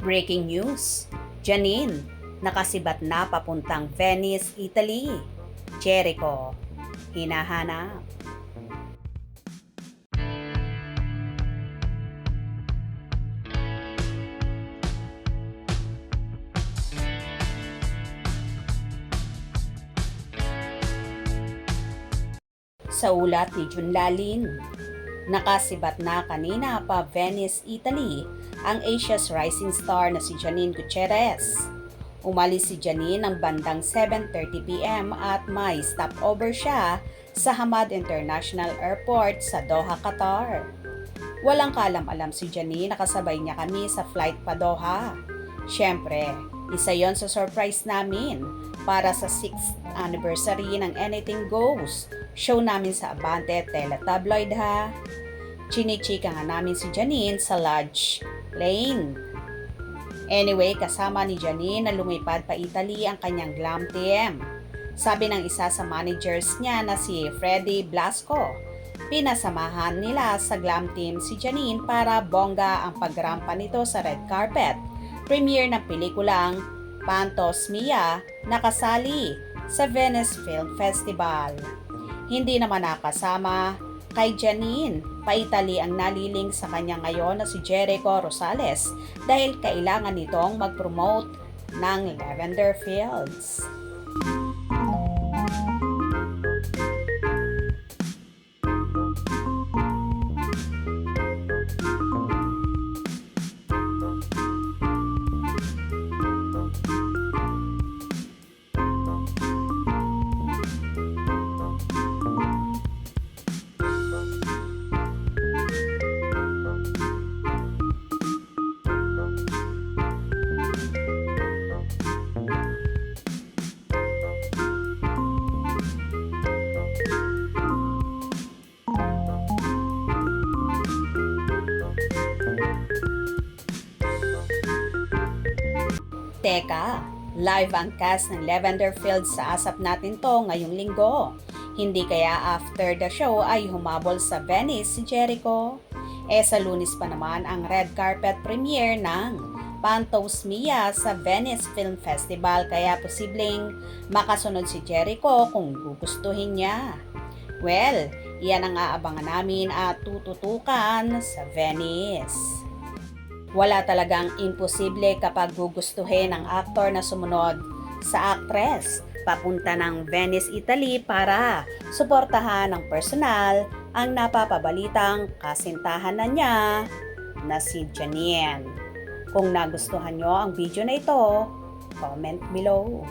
Breaking news, Janine, nakasibat na papuntang Venice, Italy. Jericho, hinahanap. Sa ulat ni Junlalin, nakasibat na kanina pa Venice, Italy, ang Asia's rising star na si Janine Gutierrez. Umalis si Janine ng bandang 7:30 p.m. at may stopover siya sa Hamad International Airport sa Doha, Qatar. Walang kaalam-alam si Janine, nakasabay niya kami sa flight pa Doha. Siyempre, isa yon sa surprise namin para sa 6th anniversary ng Anything Goes show namin sa Abante Teletabloid ha. Chinichika nga namin si Janine sa Lodge Lane. Anyway, kasama ni Janine na lumipad pa Italy ang kanyang glam team. Sabi ng isa sa managers niya na si Freddy Blasco, pinasamahan nila sa glam team si Janine para bongga ang pagrampa nito sa red carpet. Premiere ng pelikulang Pantos Mia nakasali sa Venice Film Festival. Hindi naman nakasama kay Janine, pa-Italy ang naliling sa kanya ngayon na si Jericho Rosales dahil kailangan nitong mag-promote ng Lavender Fields. Teka, live ang cast ng Lavender Fields sa Asap Natin To ngayong linggo. Hindi kaya after the show ay humabol sa Venice si Jericho? Sa Lunes pa naman ang red carpet premiere ng Pantos Mia sa Venice Film Festival kaya posibleng makasunod si Jericho kung gugustuhin niya. Well, iyan ang aabangan namin at tututukan sa Venice. Wala talagang imposible kapag gugustuhin ng aktor na sumunod sa aktres papunta ng Venice, Italy para suportahan ng personal ang napapabalitang kasintahan na niya na si Janine. Kung nagustuhan nyo ang video na ito, comment below.